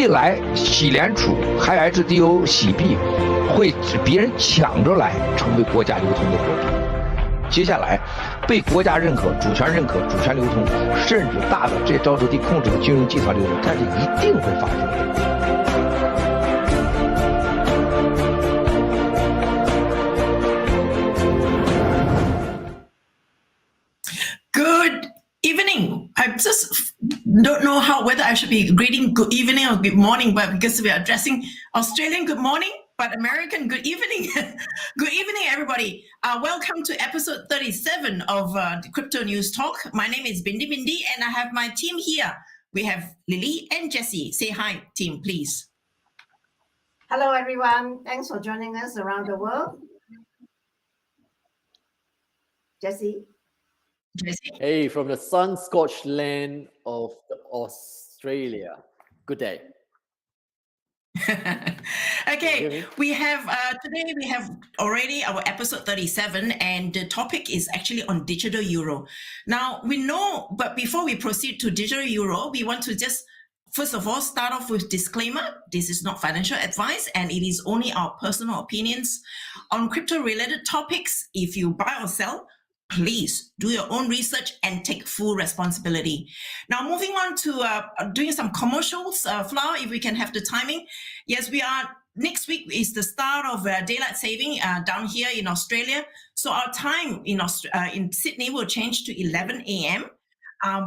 未来洗联储还 HDO 洗币会别人抢着来成为国家流通的货币。接下来被国家认可、主权认可、主权流通，甚至大的这招致地控制的金融集团流通，这是一定会发生的。Good evening. I just don't know whether I should be greeting good evening or good morning, but because we are addressing Australian good morning, but American good evening. Good evening, everybody. Welcome to episode 37 of the Crypto News Talk. My name is BINDI, and I have my team here. We have Lily and Jessie. Say hi, team, please. Hello, everyone. Thanks for joining us around the world. Jessie. Hey, from the sun-scorched land of Australia. Good day. Okay, we have today we have already our episode 37, and the topic is actually on digital euro. Now we know, but before we proceed to digital euro, we want to just first of all start off with disclaimer. This is not financial advice, and it is only our personal opinions on crypto related topics. If you buy or sell, please do your own research and take full responsibility. Now, moving on to doing some commercials, Flower, if we can have the timing. Yes, we are, next week is the start of daylight saving down here in Australia. So our time in Sydney will change to 11 a.m.,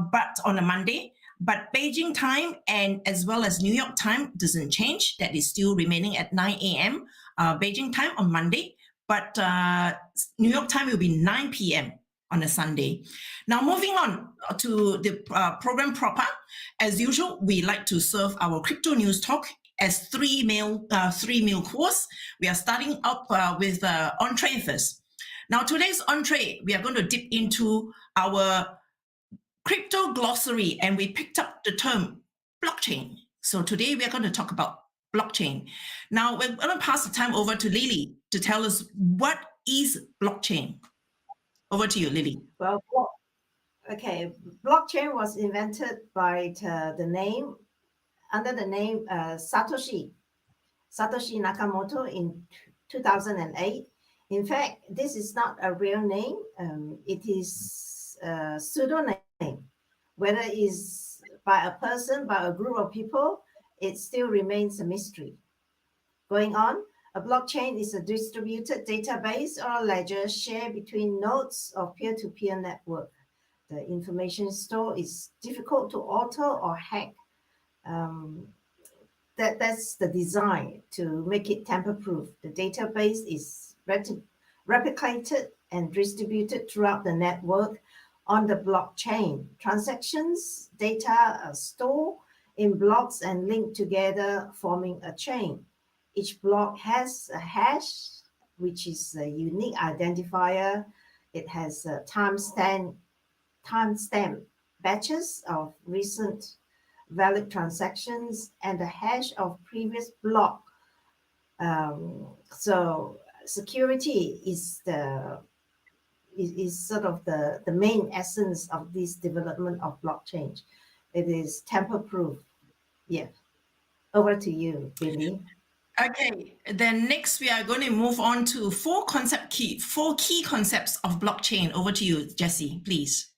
but on a Monday. But Beijing time and as well as New York time doesn't change. That is still remaining at 9 a.m. Beijing time on Monday. But New York time will be 9 p.m. on a Sunday. Now, moving on to the program proper. As usual, we like to serve our crypto news talk as three meal course. We are starting up with entree first. Now, today's entree, we are going to dip into our crypto glossary, and we picked up the term blockchain. So today we are going to talk about blockchain. Now, we're going to pass the time over to Lily to tell us what is blockchain. Over to you, Lily. Well, okay, blockchain was invented by under the name Satoshi Nakamoto in 2008. In fact, this is not a real name. It is a pseudonym. Whether it is by a person, by a group of people, it still remains a mystery. Going on, a blockchain is a distributed database or ledger shared between nodes of peer-to-peer network. The information stored is difficult to alter or hack. That's the design to make it tamper-proof. The database is replicated and distributed throughout the network on the blockchain. Transactions, data are stored in blocks and linked together, forming a chain. Each block has a hash, which is a unique identifier. It has a timestamp batches of recent valid transactions and a hash of previous block. So security is sort of the main essence of this development of blockchain. It is tamper-proof. Yeah. Over to you, Billy. Okay, then next we are going to move on to four key concepts of blockchain. Over to you, Jessie, please.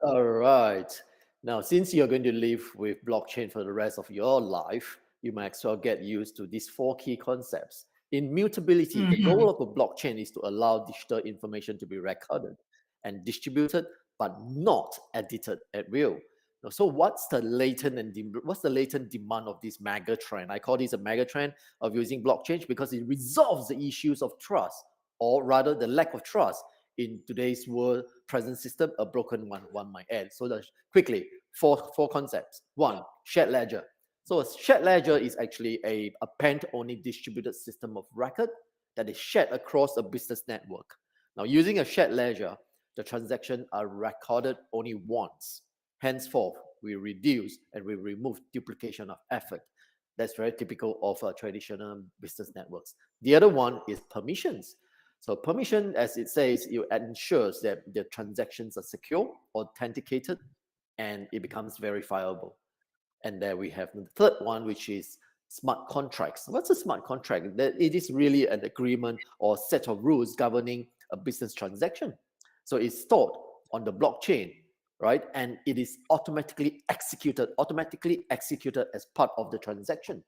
All right. Now, since you're going to live with blockchain for the rest of your life, you might as well get used to these four key concepts. Immutability, the goal of a blockchain is to allow digital information to be recorded and distributed, but not edited at will. So what's the latent demand of this mega trend? I call this a mega trend of using blockchain because it resolves the issues of trust, or rather the lack of trust in today's world present system, a broken one might add. So quickly, four concepts. One, shared ledger. So a shared ledger is actually a append-only distributed system of record that is shared across a business network. Now, using a shared ledger, the transactions are recorded only once. Henceforth, we reduce and we remove duplication of effort. That's very typical of traditional business networks. The other one is permissions. So permission, as it says, it ensures that the transactions are secure, authenticated, and it becomes verifiable. And there we have the third one, which is smart contracts. What's a smart contract? That it is really an agreement or set of rules governing a business transaction. So it's stored on the blockchain, right? And it is automatically executed as part of the transaction.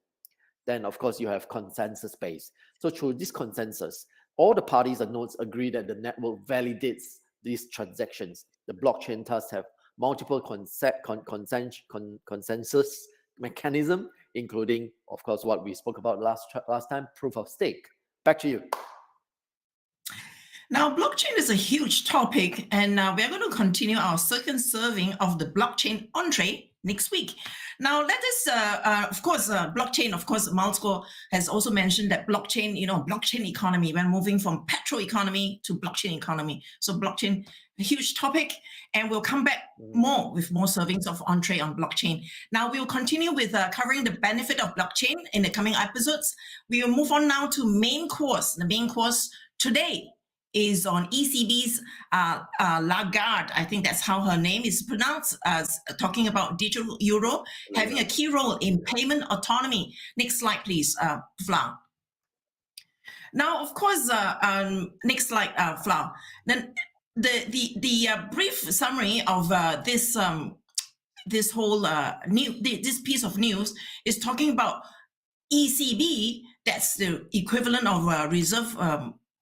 Then, of course, you have consensus based. So through this consensus, all the parties and nodes agree that the network validates these transactions. The blockchain thus have multiple consensus mechanism, including, of course, what we spoke about last time, proof of stake. Back to you. Now, blockchain is a huge topic, and we're going to continue our second serving of the blockchain entree next week. Now, let us, of course, blockchain, of course, Malsco has also mentioned that blockchain, blockchain economy, we're moving from petro economy to blockchain economy. So blockchain, a huge topic, and we'll come back more with more servings of entree on blockchain. Now, we'll continue with covering the benefit of blockchain in the coming episodes. We will move on now to main course. The main course today is on ECB's Lagarde, I think that's how her name is pronounced, as talking about digital euro having a key role in payment autonomy. Next slide, please, Fla. Now, of course, next slide, Fla. Then the brief summary of this whole this piece of news is talking about ECB. That's the equivalent of Reserve.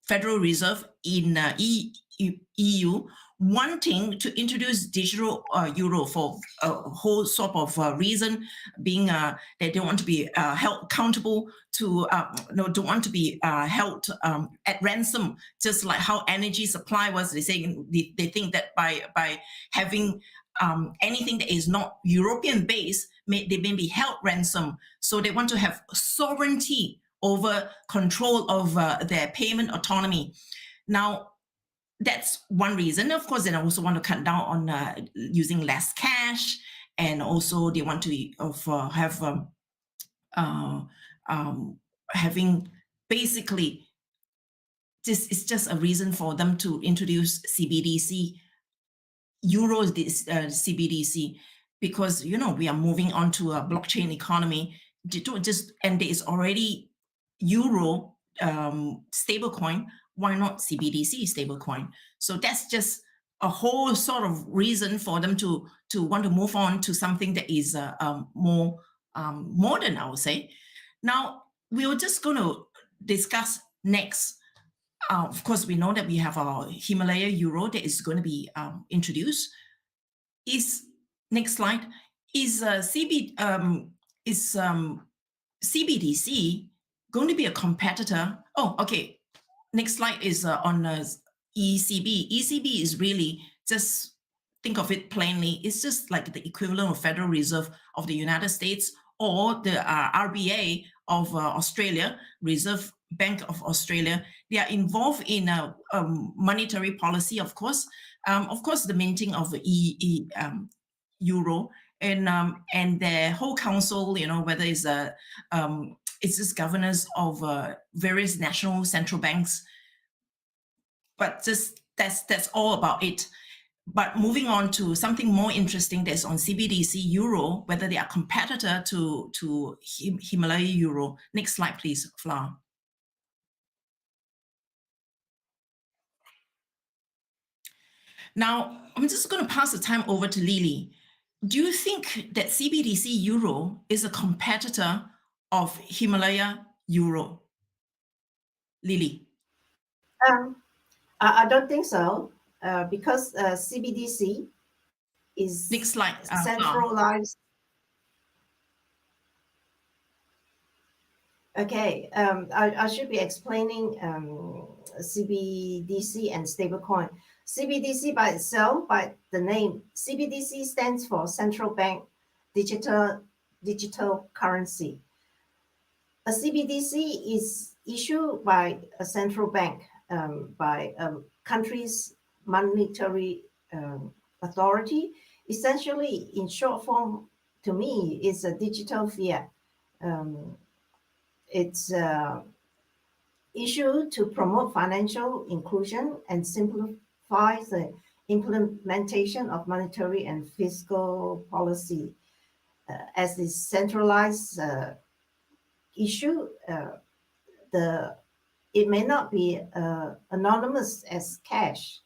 Federal Reserve in EU wanting to introduce digital euro for a whole sort of reason, being that they want to be held accountable to, don't want to be held at ransom, just like how energy supply was. They think that by having anything that is not European based, they may be held ransom. So they want to have sovereignty over control of their payment autonomy. Now, that's one reason. Of course, they also want to cut down on using less cash, and also they want to have having basically this is just a reason for them to introduce CBDC, Euros CBDC, because we are moving on to a blockchain economy. And there is already Euro stablecoin, why not CBDC stablecoin? So that's just a whole sort of reason for them to want to move on to something that is more modern, I would say. Now, we're just going to discuss next. Of course, we know that we have our Himalaya Euro that is going to be introduced. Next slide, is CBDC going to be a competitor? Oh, okay. Next slide is on ECB. ECB is really, just think of it plainly, it's just like the equivalent of Federal Reserve of the United States, or the RBA of Australia, Reserve Bank of Australia. They are involved in monetary policy, of course. The minting of the euro, and their whole council, whether it's just governors of various national central banks. But just that's all about it. But moving on to something more interesting that's on CBDC Euro, whether they are competitor to Himalaya Euro. Next slide, please, Flower. Now, I'm just going to pass the time over to Lily. Do you think that CBDC Euro is a competitor of Himalaya Euro? Lily? I don't think so, because CBDC is next slide, centralized. Okay, I should be explaining CBDC and stablecoin. CBDC by itself, by the name, CBDC stands for Central Bank Digital Currency. A CBDC is issued by a central bank, by a country's monetary authority. Essentially, in short form, to me, is a digital fiat. It's issued to promote financial inclusion and simplify the implementation of monetary and fiscal policy. as this centralized issue, it may not be anonymous as cash.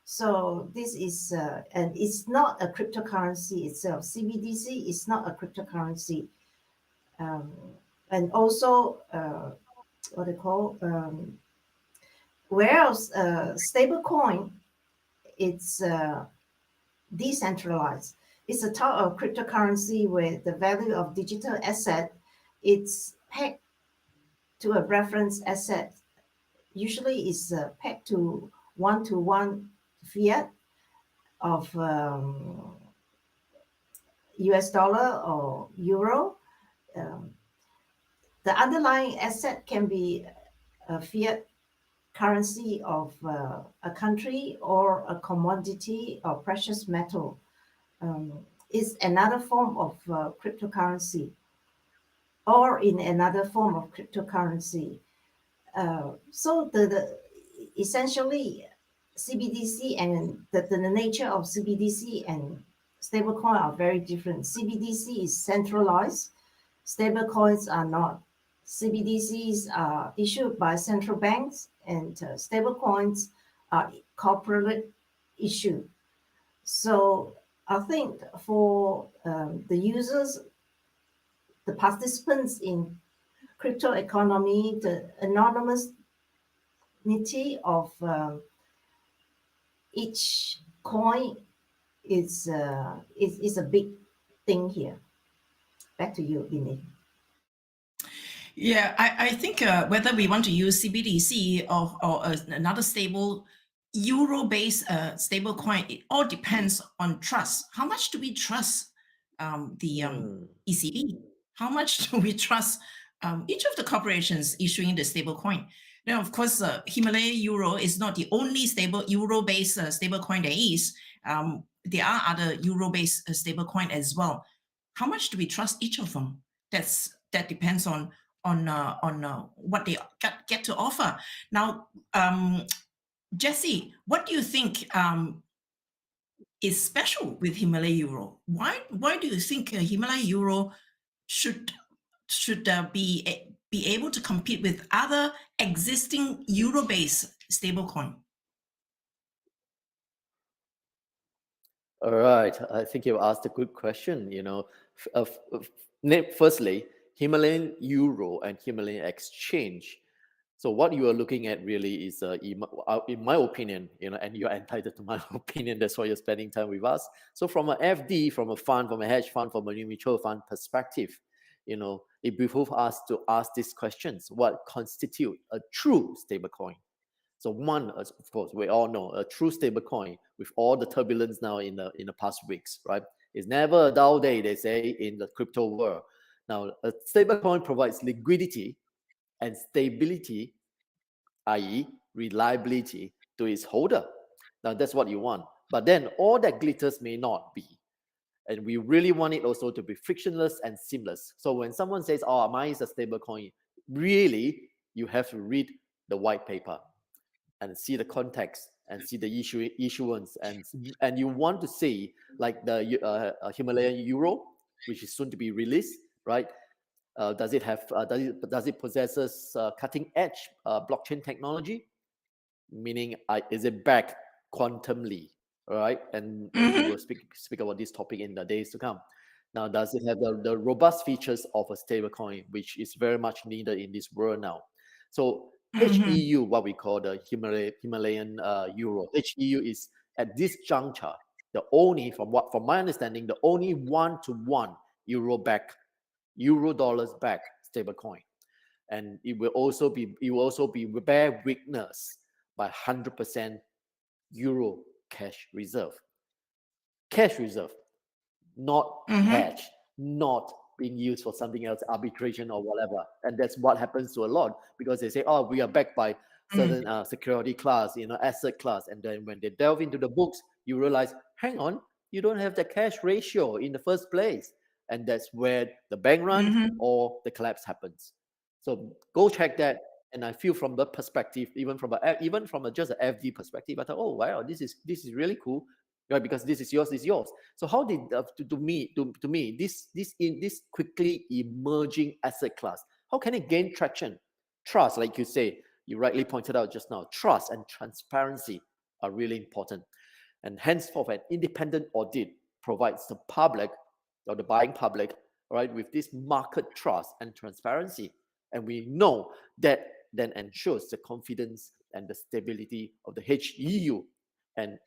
So this is, and it's not a cryptocurrency itself. CBDC is not a cryptocurrency. And also, what they call, whereas stablecoin, it's decentralized. It's a type of cryptocurrency where the value of digital asset, it's pegged to a reference asset. Usually it's pegged to one fiat of US dollar or euro. The underlying asset can be a fiat currency of a country or a commodity or precious metal. Is another form of cryptocurrency, or in another form of cryptocurrency. So essentially CBDC and the nature of CBDC and stablecoin are very different. CBDC is centralized. Stablecoins are not. CBDCs are issued by central banks, and stablecoins are corporate issued. So I think for the users, the participants in crypto economy, the anonymity of each coin is a big thing here. Back to you, Bindi. Yeah, I think whether we want to use CBDC or another stable euro-based stable coin, it all depends on trust. How much do we trust the ECB? How much do we trust each of the corporations issuing the stable coin? Now, of course, Himalaya Euro is not the only stable euro-based stable coin there is. There are other euro-based stable coin as well. How much do we trust each of them? That depends on what they get to offer. Now, Jesse, what do you think is special with Himalaya Euro? Why do you think Himalaya Euro should be able to compete with other existing euro-based stablecoin? All right, I think you asked a good question. Firstly, Himalayan Euro and Himalayan exchange. So what you are looking at really is, in my opinion, and you're entitled to my opinion. That's why you're spending time with us. So from an FD, from a fund, from a hedge fund, from a mutual fund perspective, it behooves us to ask these questions: what constitutes a true stablecoin? So one, of course, we all know a true stablecoin, with all the turbulence now in the past weeks, right? It's never a dull day, they say, in the crypto world. Now, a stablecoin provides liquidity and stability, i.e., reliability, to its holder. Now, that's what you want. But then all that glitters may not be. And we really want it also to be frictionless and seamless. So when someone says, oh, mine is a stablecoin, really, you have to read the white paper and see the context and see the issuance, and you want to see, like the Himalayan Euro, which is soon to be released, right? Does it possesses cutting edge blockchain technology? Meaning, is it backed quantumly, right? And we will speak about this topic in the days to come. Now, does it have the robust features of a stablecoin, which is very much needed in this world now? So HEU, what we call the Himalayan Euro, HEU is at this juncture the only, from my understanding, the only one-to-one euro dollars back stablecoin, and it will also be bear witness by 100% euro cash reserve, not hedge, not being used for something else, arbitration or whatever. And that's what happens to a lot, because they say, oh, we are backed by certain security class, asset class. And then when they delve into the books, you realize, hang on, you don't have the cash ratio in the first place. And that's where the bank run or the collapse happens. So go check that. And I feel from the perspective, even from just an FD perspective, I thought, oh wow, this is really cool. right? Because this is yours, So how did to me this quickly emerging asset class, how can it gain traction? Trust, like you say, you rightly pointed out just now, trust and transparency are really important. And henceforth, an independent audit provides the public or the buying public, right, with this market trust and transparency. And we know that then ensures the confidence and the stability of the HEU. And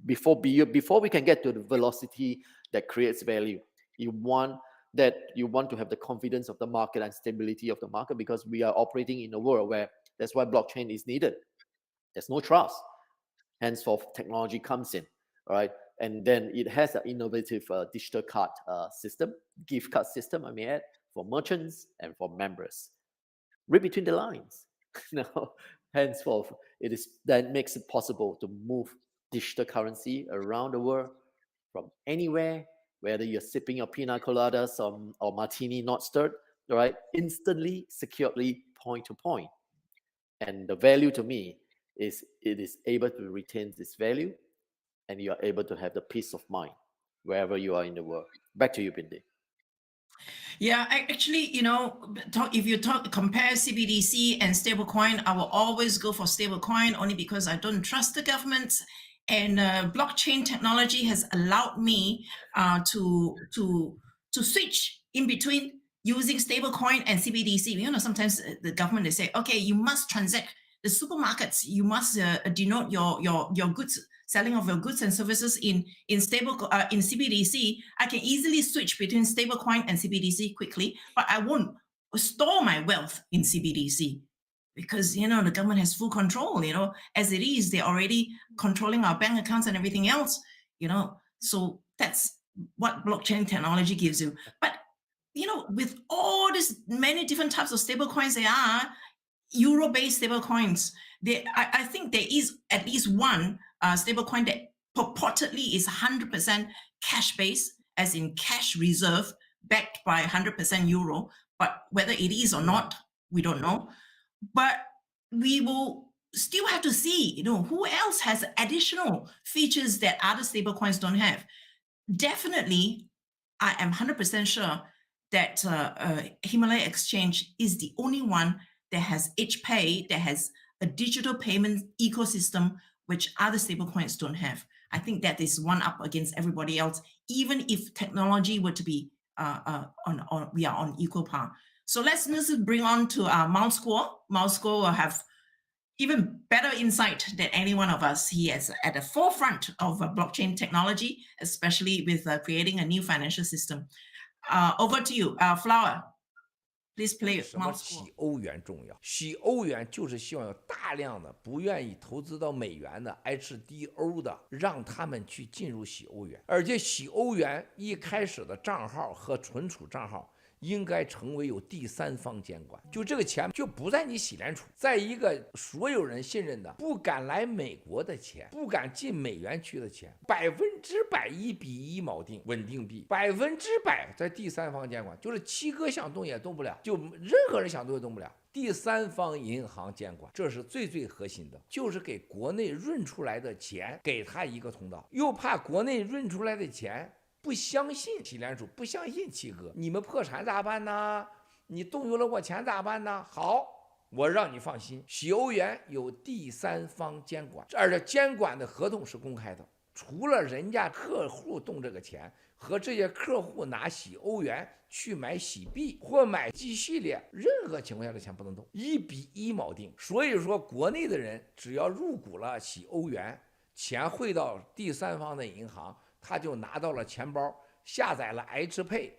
before we can get to the velocity that creates value, you want to have the confidence of the market and stability of the market, because we are operating in a world where that's why blockchain is needed. There's no trust. Henceforth, technology comes in, right? And then it has an innovative digital card system, gift card system, I may add, for merchants and for members. Read between the lines. Now, henceforth, that makes it possible to move digital currency around the world from anywhere, whether you're sipping your pina coladas or martini not stirred, right? Instantly, securely, point to point. And the value to me is it is able to retain this value, and you are able to have the peace of mind wherever you are in the world. Back to you, Bindi. Yeah, actually, if you compare CBDC and stablecoin, I will always go for stablecoin only because I don't trust the government. And blockchain technology has allowed me to switch in between using stablecoin and CBDC. Sometimes the government, they say, okay, you must transact. The supermarkets, you must denote your goods, selling of your goods and services in CBDC. I can easily switch between stablecoin and CBDC quickly, but I won't store my wealth in CBDC because the government has full control. As it is, they're already controlling our bank accounts and everything else. So that's what blockchain technology gives you. But with all these many different types of stablecoins there are, euro-based stablecoins, I think there is at least one stablecoin that purportedly is 100% cash-based, as in cash reserve, backed by 100% euro. But whether it is or not, we don't know. But we will still have to see, who else has additional features that other stablecoins don't have. Definitely, I am 100% sure that Himalaya Exchange is the only one that has HPay, that has a digital payment ecosystem, which other stablecoins don't have. I think that is one up against everybody else, even if technology were to be we are on equal par. So let's bring on to Mount Score. Mount Score will have even better insight than any one of us. He is at the forefront of blockchain technology, especially with creating a new financial system. Over to you, Flower. Please play 什么洗欧元重要？洗欧元就是希望有大量的不愿意投资到美元的 HDO 的，让他们去进入洗欧元，而且洗欧元一开始的账号和存储账号应该成为有第三方监管，就这个钱就不在你洗联储，在一个所有人信任的、不敢来美国的钱、不敢进美元区的钱，100%1比1锚定稳定币，100%在第三方监管，就是七哥想动也动不了，就任何人想动也动不了。第三方银行监管，这是最核心的，就是给国内润出来的钱给他一个通道，又怕国内润出来的钱不相信洗联储，不相信七哥，你们破产咋办呢？你动用了我钱咋办呢？好，我让你放心，洗欧元有第三方监管，而且监管的合同是公开的，除了人家客户动这个钱和这些客户拿洗欧元去买洗币或买G系列，任何情况下的钱不能动，1比1锚定。所以说国内的人只要入股了洗欧元，钱汇到第三方的银行，他就拿到了钱包，下载了 HPay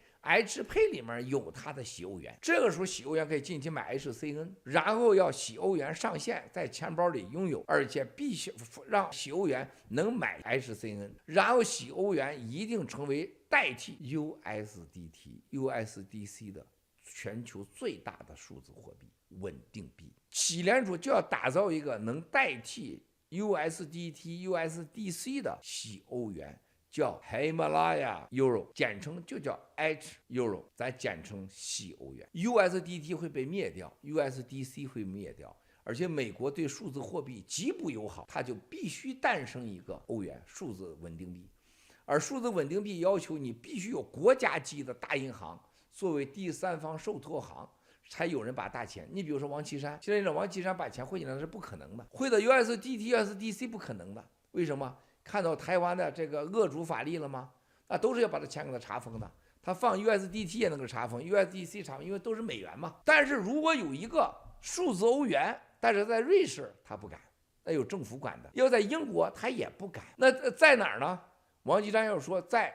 里面有他的洗欧元，这个时候洗欧元可以进去买 HCN， 然后要洗欧元上线在钱包里拥有，而且必须让洗欧元能买 HCN， 然后洗欧元一定成为代替 USDC 的全球最大的数字货币稳定币。洗联储就要打造一个能代替 USDC 的洗欧元，叫 Himalaya Euro， 简称就叫 H Euro， 咱简称洗欧元。USDT 会被灭掉， USDC 会灭掉，而且美国对数字货币极不友好，它就必须诞生一个欧元数字稳定币。而数字稳定币要求你必须有国家级的大银行作为第三方受托行，才有人把大钱。你比如说王岐山，现在让王岐山把钱汇进来是不可能的，汇到 USDT、USDC 不可能的。为什么？看到台湾的这个恶主法律了吗？那都是要把这钱给他查封的。他放 USDT 也能够查封 ，USDC 查封，因为都是美元嘛。但是如果有一个数字欧元，但是在瑞士他不敢，那有政府管的；要在英国他也不敢。那在哪儿呢？王岐山要说在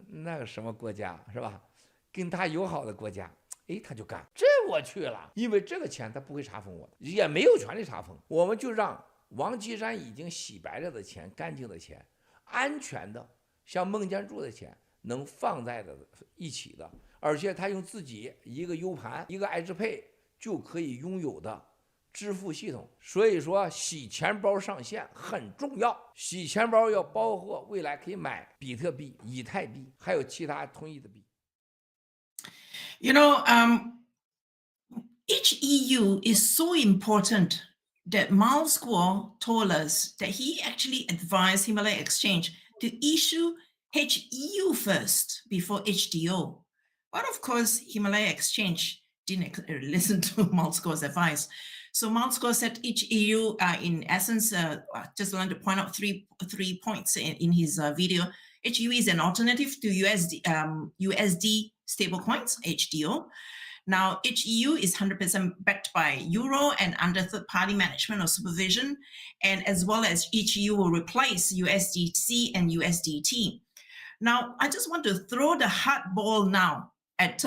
那个什么国家是吧？跟他友好的国家，哎，他就干。这我去了，因为这个钱他不会查封我的，也没有权利查封。我们就让王岐山已经洗白了的钱、干净的钱、安全的，像孟建柱的钱。能放在的一起的，而且他用自己一个 U 盘、一个 H Pay 就可以拥有的支付系统。所以说，洗钱包上线很重要。洗钱包要包括未来可以买比特币、以太币，还有其他同意的币。You know, each EU is so important that Miles Guo told us that he actually advised Himalaya Exchange to issue HEU first before HDO. But of course, Himalaya Exchange didn't listen to Miles Guo's advice. So Miles Guo said HEU, in essence, just want to point out three points in his video. HEU is an alternative to USD stablecoins, HDO. Now, HEU is 100% backed by Euro and under third-party management or supervision, and as well as HEU will replace USDC and USDT. Now, I just want to throw the hard ball now at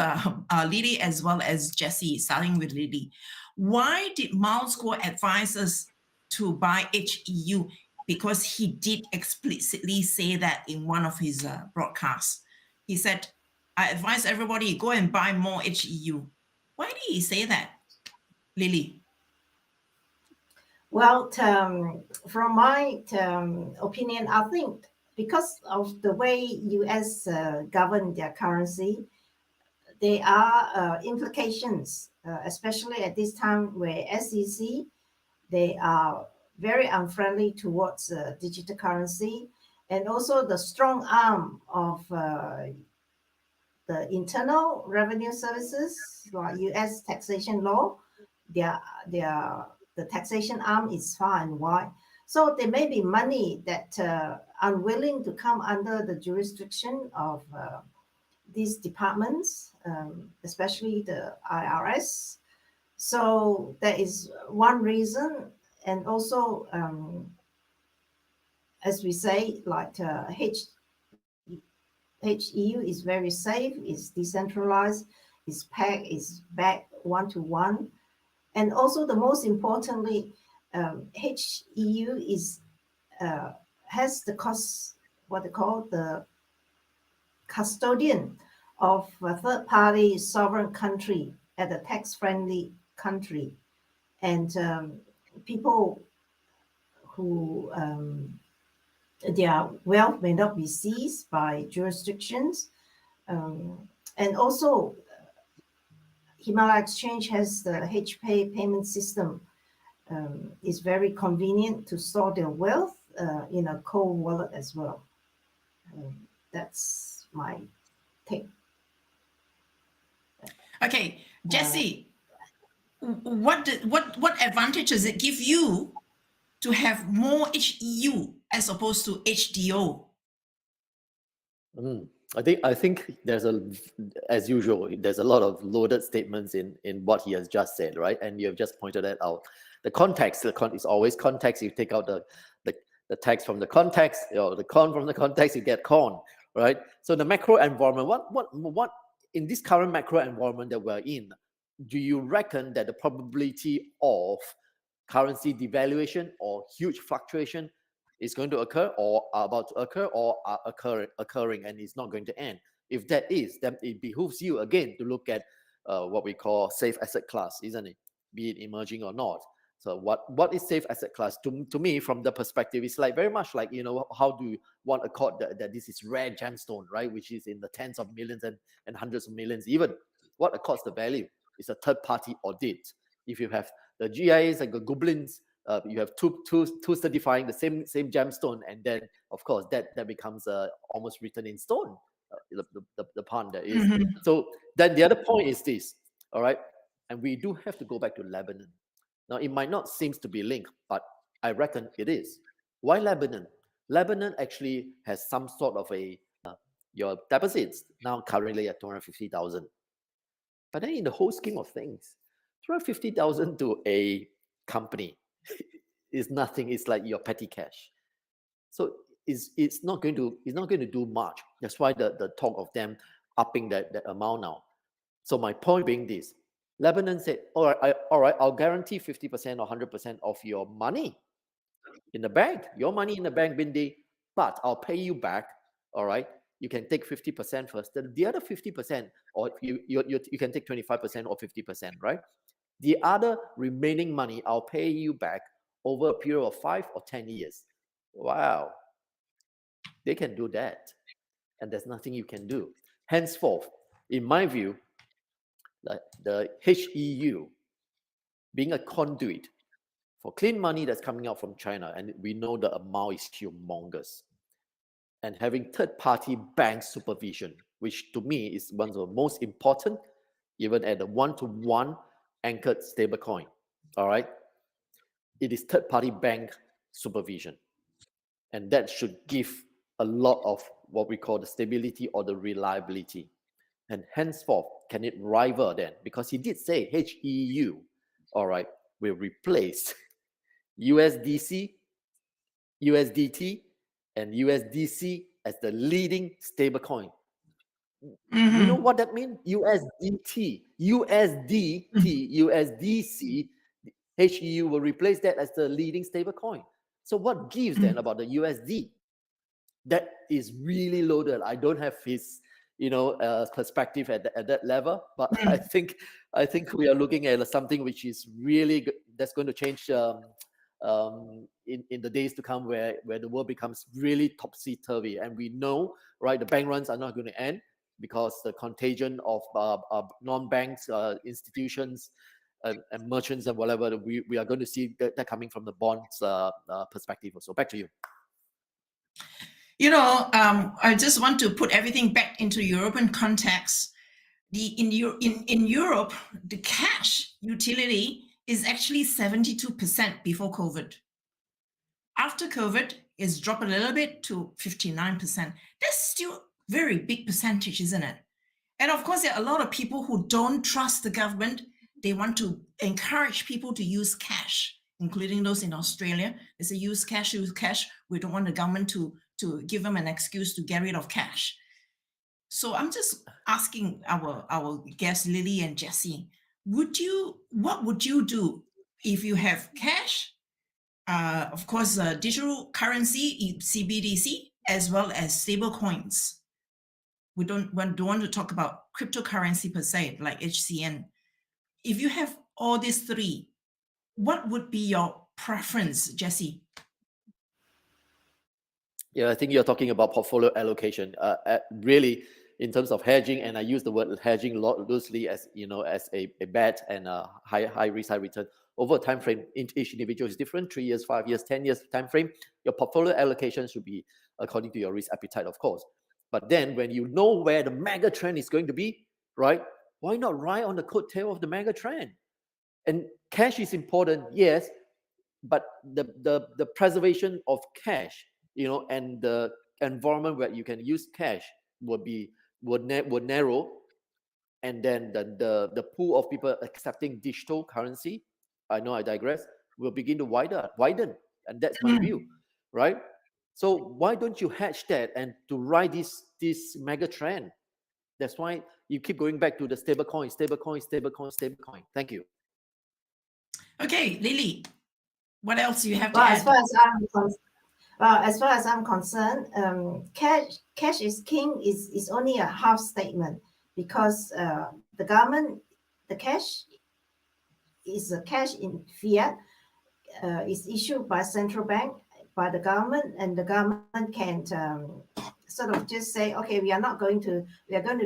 Lily as well as Jesse, starting with Lily. Why did Miles Guo advise us to buy HEU? Because he did explicitly say that in one of his broadcasts. He said, I advise everybody go and buy more HEU. Why did he say that, Lily? Well, from my opinion, I think because of the way US govern their currency, there are implications, especially at this time where SEC, they are very unfriendly towards digital currency, and also the strong arm of the Internal Revenue Services, like US taxation law, the taxation arm is far and wide. So there may be money that unwilling to come under the jurisdiction of these departments, especially the IRS. So that is one reason. And also, as we say, like HEU is very safe, is decentralized, is pegged, is backed one-to-one. And also the most importantly, HEU is has the what they call the custodian of a third-party sovereign country at a tax-friendly country, and people who their wealth may not be seized by jurisdictions, and also Himalaya Exchange has the HPay payment system. It's very convenient to store their wealth in a cold wallet as well. That's my take. Okay, Jesse, what advantage does it give you to have more HEU as opposed to HDO? I think there's as usual, there's a lot of loaded statements in what he has just said, right? And you have just pointed that out. The context is always context. You take out the text from the context, the con from the context, you get con, right? So the macro environment, what in this current macro environment that we're in, do you reckon that the probability of currency devaluation or huge fluctuation is going to occur, or are about to occur, or are occurring and it's not going to end? If that is, then it behooves you again to look at what we call safe asset class, isn't it? Be it emerging or not. So what is safe asset class? To me, from the perspective, it's like very much like, how do one accord that this is rare gemstone, right? Which is in the tens of millions and hundreds of millions even. What accords the value? It's a third party audit. If you have the GIAs like the goblins, you have two certifying the same gemstone, and then of course that becomes almost written in stone. The pun there is. So then the other point is this, all right, and we do have to go back to Lebanon. Now it might not seem to be linked, but I reckon it is. Why Lebanon? Lebanon actually has some sort of a your deposits now currently at 250,000. But then in the whole scheme of things, 250,000 to a company is nothing. It's like your petty cash. So it's not going to do much. That's why the talk of them upping that amount now. So my point being this, Lebanon said, all right, I'll guarantee 50% or 100% of your money in the bank, your money in the bank, Bindi, but I'll pay you back, all right? You can take 50% first. The other 50%, or you can take 25% or 50%, right? The other remaining money, I'll pay you back over a period of 5 or 10 years. Wow. They can do that. And there's nothing you can do. Henceforth, in my view, the HEU being a conduit for clean money that's coming out from China, and we know the amount is humongous, and having third-party bank supervision, which to me is one of the most important, even at the one-to-one anchored stablecoin, all right? It is third-party bank supervision. And that should give a lot of what we call the stability or the reliability. And henceforth, can it rival then? Because he did say HEU, all right, will replace USDC, USDT, and USDC as the leading stablecoin. You know what that means? USDT, USDC, HEU will replace that as the leading stablecoin. So what gives then about the USD? That is really loaded. I don't have his, perspective at that level, but I think we are looking at something which is really good, that's going to change in the days to come, where the world becomes really topsy-turvy. And we know, right, the bank runs are not going to end, because the contagion of non-banks, institutions, and merchants and whatever, we are going to see that coming from the bonds perspective. So back to you. I just want to put everything back into European context. In Europe, the cash utility is actually 72% before COVID. After COVID, it's dropped a little bit to 59%. That's still very big percentage, isn't it? And of course, there are a lot of people who don't trust the government. They want to encourage people to use cash, including those in Australia. They say use cash, use cash. We don't want the government to give them an excuse to get rid of cash. So I'm just asking our guests, Lily and Jessie, what would you do if you have cash? Of course, digital currency, CBDC, as well as stable coins. We don't want to talk about cryptocurrency per se, like HCN. If you have all these three, what would be your preference, Jessie? Yeah, I think you're talking about portfolio allocation. Really, in terms of hedging, and I use the word hedging loosely as a bet and a high risk, high return. Over a time frame, each individual is different. 3 years, 5 years, 10 years time frame. Your portfolio allocation should be according to your risk appetite, of course. But then when you know where the mega trend is going to be, right? Why not ride on the coattail of the mega trend? And cash is important, yes, but the preservation of cash, and the environment where you can use cash would narrow, and then the pool of people accepting digital currency, I know I digress, will begin to widen, and that's my view, right? So why don't you hedge that and to ride this mega trend? That's why you keep going back to the stablecoin. Thank you. Okay, Lily, what else do you have to Well, add? as far as I'm concerned, cash is king is only a half statement, because the government, the cash is a cash in fiat, is issued by central bank, by the government, and the government can sort of just say, okay, we are going to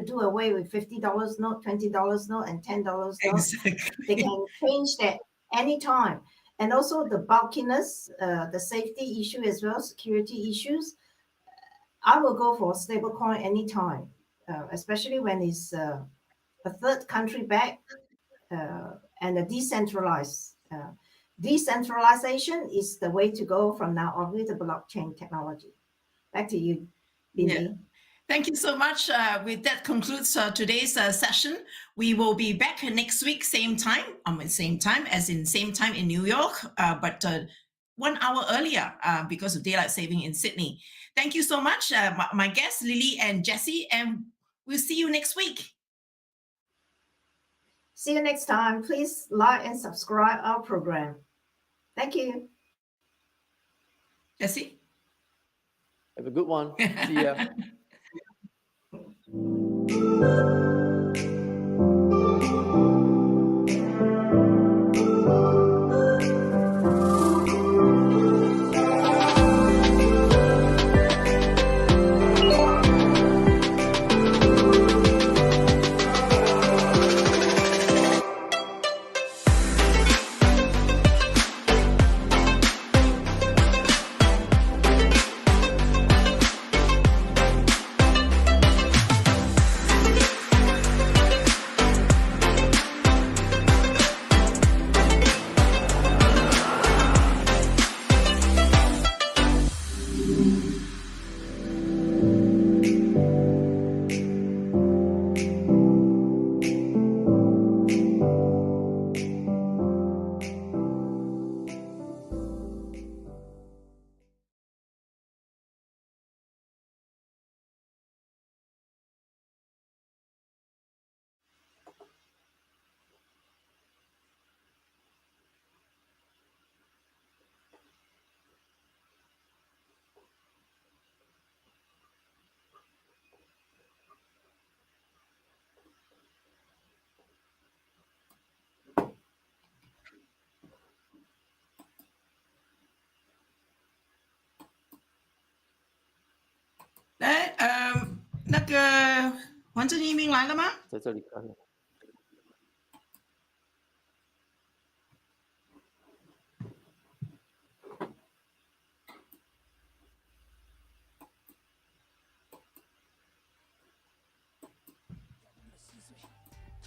do away with $50 note, $20 note, and $10 note. Exactly. They can change that anytime. And also the bulkiness, the safety issue as well, security issues. I will go for stablecoin anytime, especially when it's a third country back and a decentralized. Decentralization is the way to go from now on with the blockchain technology. Back to you, Bindi. Yeah. Thank you so much. With that concludes today's session. We will be back next week, same time, same time as in same time in New York, but 1 hour earlier because of daylight saving in Sydney. Thank you so much, my guests, Lily and Jessie, and we'll see you next week. See you next time. Please like and subscribe our program. Thank you. Jessie? Have a good one. See ya. Wan Zhen Yiming 来了吗？在这里看。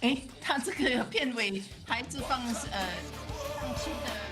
哎，他这个片尾还是放放弃的。